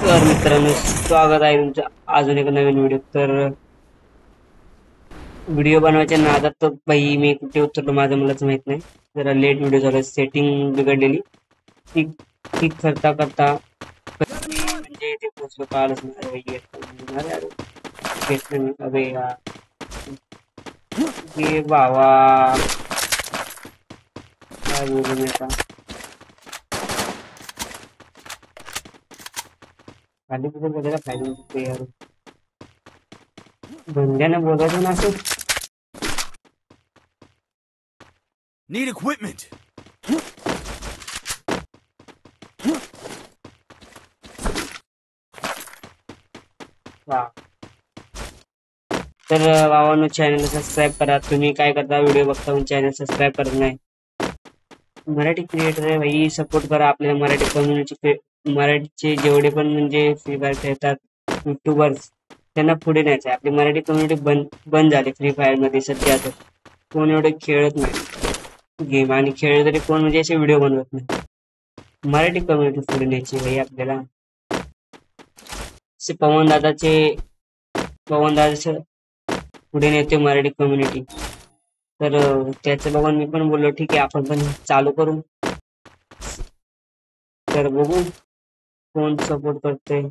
तर मित्रांनो, स्वागत आहे तुमचं अजून एक नवीन व्हिडिओ. तर व्हिडिओ बनवायच्या नादात तर बाई मी कुठे उतरलो माझं मलाच माहित नाही. जरा लेट व्हिडिओ झाला, सेटिंग बिघडलेली. ठीक ठीक करता करता म्हणजे ते पोचलो कळालंच नाही. बाई अरे अरे घेतलं मी. अबे यार, ये बाबा, काय बोलू मी आता. खाली कुठे बघायला फायदा नसतो यार. बंड्याने बोलायचं ना असं. Need equipment. वा. तर भावांनो, चॅनल सबस्क्राईब करा. तुम्ही काय करता, व्हिडिओ बघता पण चॅनल सबस्क्राईब करत नाही. मराठी क्रिएटर आहे भाई, सपोर्ट करा आपल्या मराठी कम्युनिटी. मराठीचे जेवढे पण म्हणजे फ्री फायर खेळतात युट्यूबर्स, त्यांना पुढे न्यायचं आहे. आपली मराठी कम्युनिटी बंद झाली फ्री फायर मध्ये सध्या. तर कोण एवढे खेळत नाही गेम, आणि खेळ तरी कोण म्हणजे असे व्हिडिओ बनवत नाही. मराठी कम्युनिटी पुढे न्यायची भाई आपल्याला. असे पवन दादाचे पुढे नेते मराठी कम्युनिटी. तर त्याचं बघून मी पण बोललो ठीक आहे आपण पण चालू करू. तर बघू कोण सपोर्ट करते.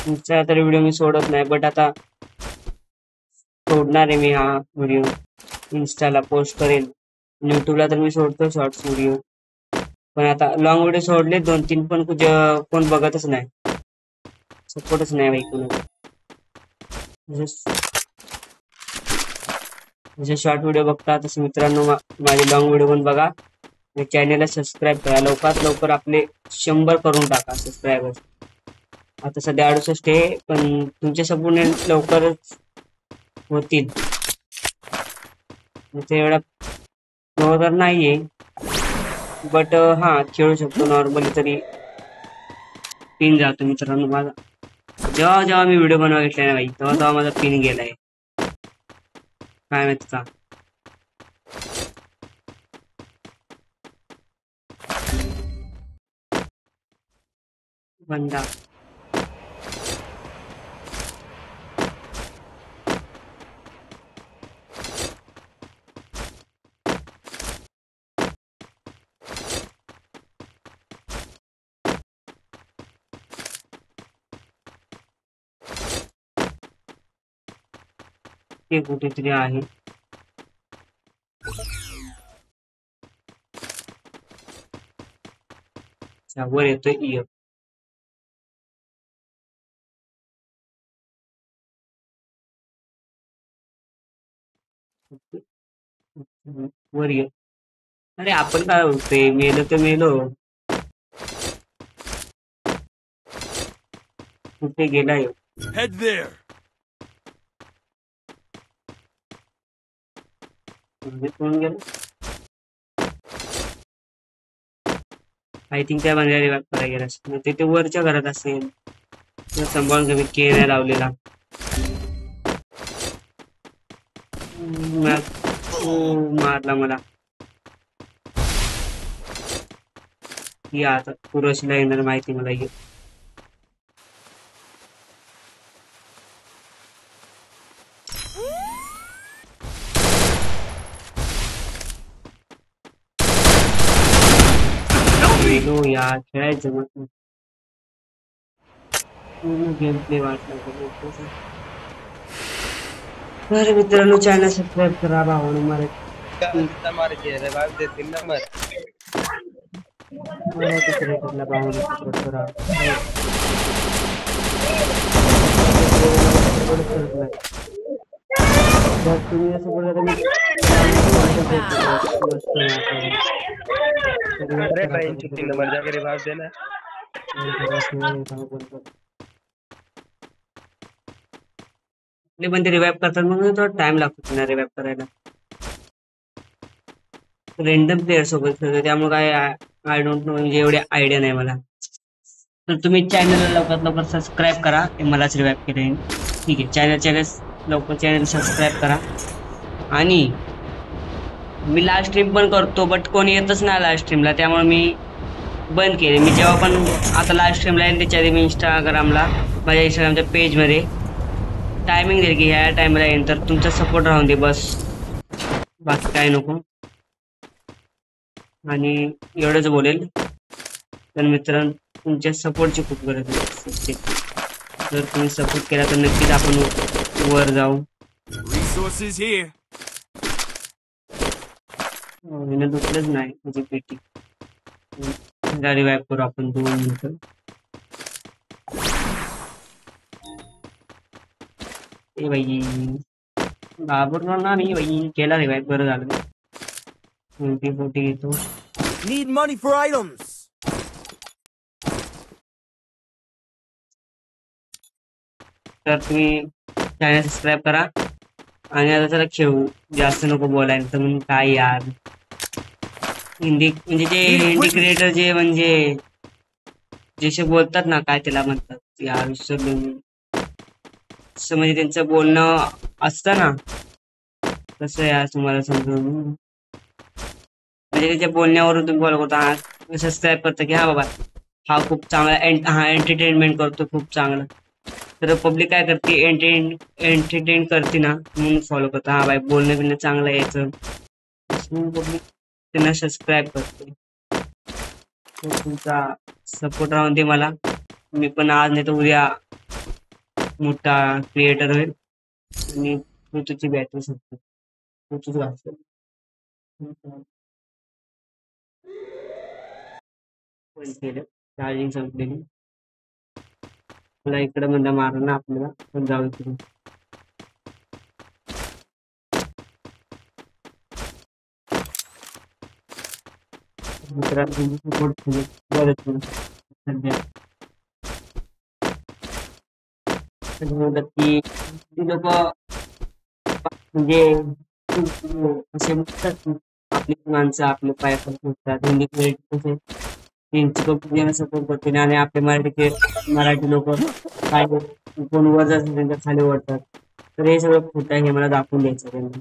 तुमचा तर व्हिडिओ मी सोडत नाही, बट आता सोडणार आहे मी हा व्हिडिओ. इन्स्टाला पोस्ट करेल, युट्यूबला तर मी सोडतो शॉर्ट्स व्हिडिओ. पण आता लॉंग व्हिडिओ सोडले 2-3, पण कोण बघतच नाही, सपोर्टच नाही भाई कोणाचा. जसे शॉर्ट व्हिडिओ बघता तसे मित्रांनो माझे लॉंग व्हिडिओ पण बघा. चॅनलला सबस्क्राईब करा. लवकरात लवकर आपले 100 करून टाका सबस्क्रायबर. आता सध्या 68 आहे, पण तुमच्या सपोर्ट लवकरच होतील. ते एवढा फ्लो तर नाहीये, बट हा खेळू शकतो नॉर्मली तरी. पिन जातो मित्रांनो माझा. जेव्हा जेव्हा मी व्हिडिओ बनवा घेतला ना भाई, तेव्हा तेव्हा माझा पिन गेलाय, काय माहित का. बंदा ते कुठेतरी आहे. वर येतोय इय. वर ये. अरे आपण काय होतोय, मेलो तर मेलो. कुठे गेलाय Head there. कोण गेलं. आय थिंक त्या बंद्याला रिवाइव करायला गेला असेल. ते वरच्या घरात असेल. सांभाळून कमी के नाही लावलेला. मारला मला. या आता पुरशीला येणार माहिती मला. गेलो यार, खेळायचं मग पूर्ण गेम प्ले वाटला. तर मित्रांनो, चॅनल सबस्क्राईब करा. भावानं मराठी क्रिएटरला भावानं सपोर्ट करा. जर तुम्ही सपोर्ट करा मी पण ते रिवाइव करतात, मग थोडा टाइम लागतो त्यांना रिवाइव करायला. रेंडम प्लेअर सोबत खेळतो त्यामुळे काय आय डोंट नो, म्हणजे एवढी आयडिया नाही मला. तर तुम्ही चॅनलला लवकरात लवकर सबस्क्राईब करा. मलाच रिवाइव केले ठीक आहे. चॅनल लवकर चॅनल सबस्क्राईब करा. आणि मी लाईव्ह स्ट्रीम पण करतो, बट कोणी येतच नाही लाईव्ह स्ट्रीमला, त्यामुळे मी बंद केले मी जेव्हा पण आता लाईव्ह स्ट्रीमला आहे त्याच्या आधी मी इंस्टाग्रामला माझ्या इंस्टाग्रामच्या पेजमध्ये टायमिंग दिली की ह्या टाइमला येईन तर तुमचा सपोर्ट राहून दे बस बाकी काय नको आणि एवढंच बोलेल तर मित्रांनो तुमच्या सपोर्टची खूप गरज आहे जर तुम्ही सपोर्ट केला तर नक्कीच आपण वर जाऊ Resources here. हिनं दुसरंच नाही म्हणजे पेटी गाडी वाईप करू आपण 2 मिनिटं ए बाई घाबरणार ना मी बाई केला रिवाईव बरं झालं 2040 घेतो Need money for items. तर तुम्ही चॅनल सबस्क्राईब करा आणि आता चला खेळू जास्त नको बोलायला तर मग काय यार हिंदी म्हणजे जे हिंदी क्रिएटर जे म्हणजे जसे बोलतात ना काय त्याला म्हणतात यार विसरलो मी असं म्हणजे त्यांचं बोलणं असतं ना कसं यार तुम्हाला समजून म्हणजे त्याच्या बोलण्यावरून तुम्ही फॉलो करता सबस्क्राईब करता की हा बाबा हा खूप चांगला हा एंटरटेनमेंट करतो खूप चांगला तर पब्लिक काय करते एंटरटेन करते ना म्हणून फॉलो करता हा बाई बोलणं बिलणं चांगलं यायचं पब्लिक त्यांना सबस्क्राईब करते तुमचा सपोर्ट राहून दे मला मी पण आज नाही तर उद्या मोठा क्रिएटर होईल आणि तुझी बॅटरी संपते तुझी वाचेल पण केलं चार्जिंग संपलेली मला इकडे म्हणलं मारलं ना आपल्याला पण जाऊ इकडे मित्रांनो सपोर्ट बरंच सध्या म्हणतात की ती लोक म्हणजे असे म्हणतात आपली माणसं आपले पाय पण फुटतात हिंदी कसे त्यांची कंपनी सपोर्ट करते आणि आपले मराठी लोक काय कोण वर जातात त्यांच्या खाली ओढतात तर हे सगळं खोटं आहे हे मला दाखवून द्यायचं त्यांना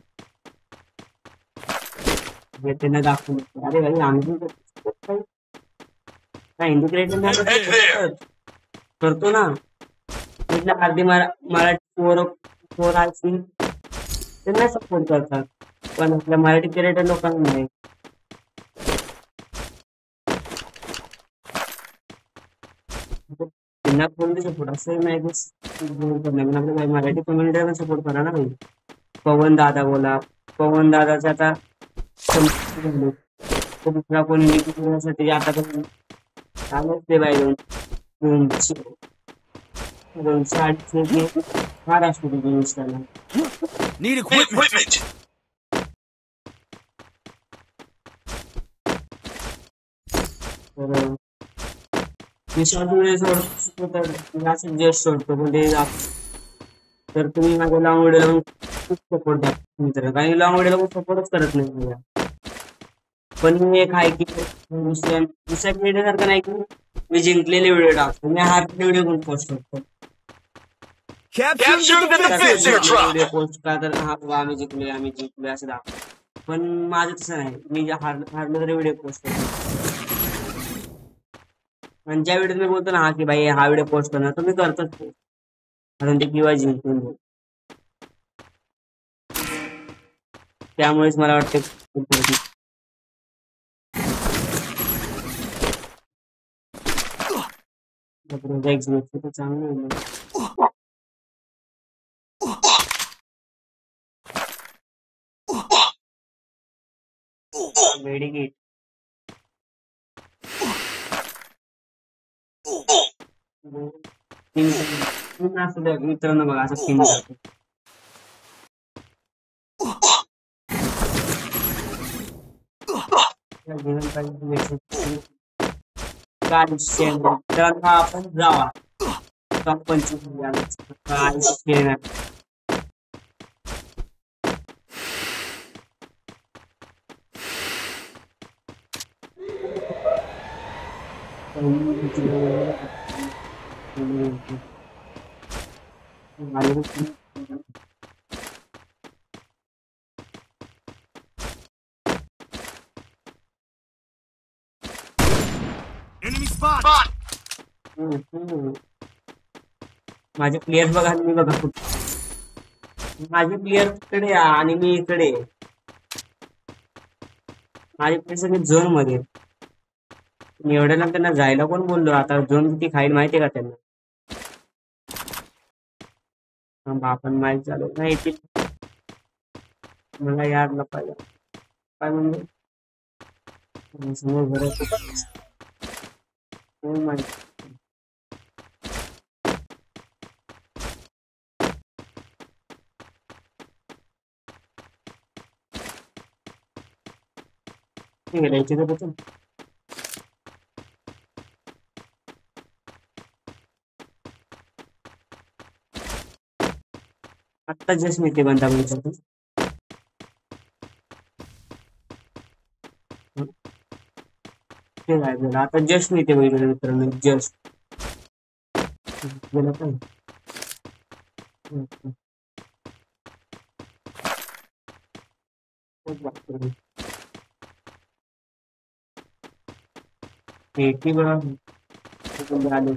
हे त्यांना दाखवून द्यायचं अरे भाई आम्ही हिंदी क्रिएटर करतो ना म्हटलं अर्धी मराठी पोर असतील त्यांना सपोर्ट करतात पण आपल्या मराठी क्रिएटर लोकांना नाही त्यांना कोणते सपोर्ट असं नाही आपल्या मराठी कम्युनिटीला सपोर्ट करा ना भाई पवन दादा बोला पवन दादाचा आता दुसरा कोणी निघण्यासाठी आता पण चालूच ते बाई दोनशे अडीचशे महाराष्ट्र इंस्टाला Need equipment. तर मी शॉर्ट व्हिडिओ सोडतो तर असं जस्ट सोडतो पण ते तर तुम्ही माझ्या लॉंग व्हिडिओला खूप सपोर्ट द्या मित्र काही लॉंग व्हिडिओला खूप सपोर्टच करत नाही मला पण मी एक आहे की दुसऱ्या व्हिडिओ सारखं नाही की मी जिंकलेले व्हिडिओ टाकतो मी हारलेले व्हिडिओ पण पोस्ट करतो Capture the defensive drop. Video post का तर हा बाबा आम्ही जिंकलोय असं दाखवतो पण माझं तसं नाही मी हारलो तरी व्हिडिओ पोस्ट करतो आणि ज्या व्हिडिओ मी बोलतो ना हा की भाई हा व्हिडिओ पोस्ट करणार तर मी करतोच कारण ते किंवा जिंकून त्यामुळेच मला वाटतं चांगलं मेडिकेट मित्रांनो बघा असं तीन जातो आपण जावा काय spot. माझे प्लेयर बघा आणि मी बघा माझे प्लेयर तिकडे आणि मी इकडे. माझे प्लेयर सगळे झोन मध्ये. एवढ्या लांब त्यांना जायला कोण बोललो? आता झोन किती खाईल माहितीये का त्यांना? आपण मॅच चालू नाही येतील. मला याडला पाहिजे काय म्हणजे समोर ठीक आहे याची तर आत्ता जस्ट मी ते बंदा बोलतो. आता जस्ट मी ते बघितलं मित्रांनो. जस्ट गेलं पण पेटी बघा आले.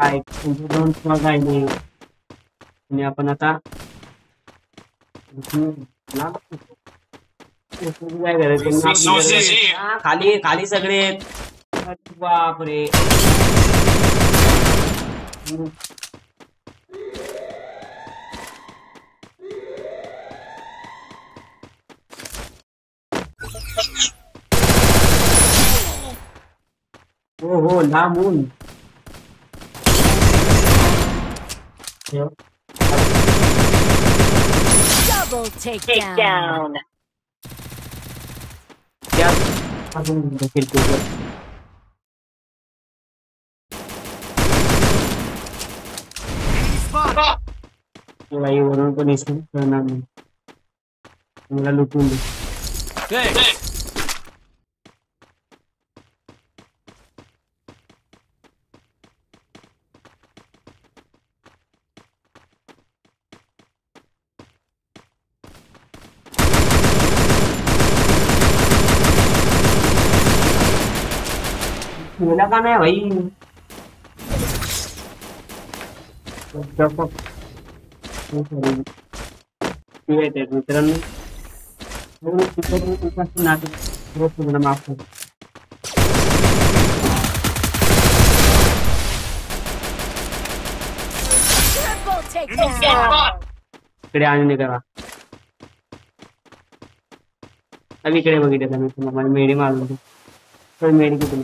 काय दोन काय नाही. आणि आपण आता काय करायचं? खाली खाली सगळे. बापरे हो हो लांबून Double takedown. वरून पण करणार नाही. मला लुटून दे. Thanks. मेला का नाही भाई? मित्रांनो माफ कर. Triple takedown. इकडे आणून करा. अभी इकडे बघितलं मी तुम्हाला मेडी मारून तो मेडी किती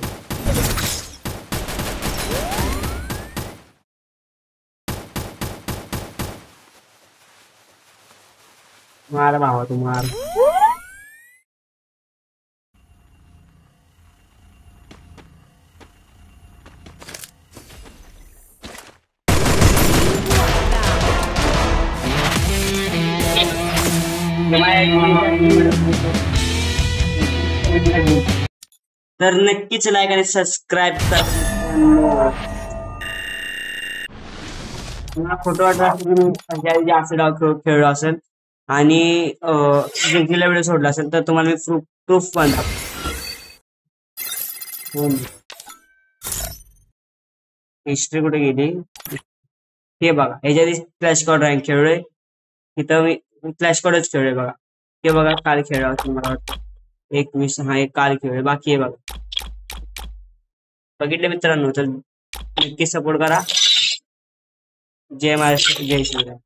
मार भावा तू मार. तर नक्कीच लाईक आणि सबस्क्राईब करा. फोटो जास्त डाव खेळलो असेल आणि जिंकलेला व्हिडिओ सोडला असेल तर तुम्हाला मी प्रूफ पण हिस्ट्री कुठे गेली हे बघा. ह्याच्या आधी क्लॅश स्क्वॉड रँक खेळलोय. इथं मी क्लॅश स्क्वॉडच खेळलोय बघा. ते बघा काल खेळला होता मला वाटतं 21. हा एक काल खेळलोय. बाकी हे बघा बघितले मित्रांनो. तर नक्की सपोर्ट करा. जय महाराष्ट्र जय श्रीराम.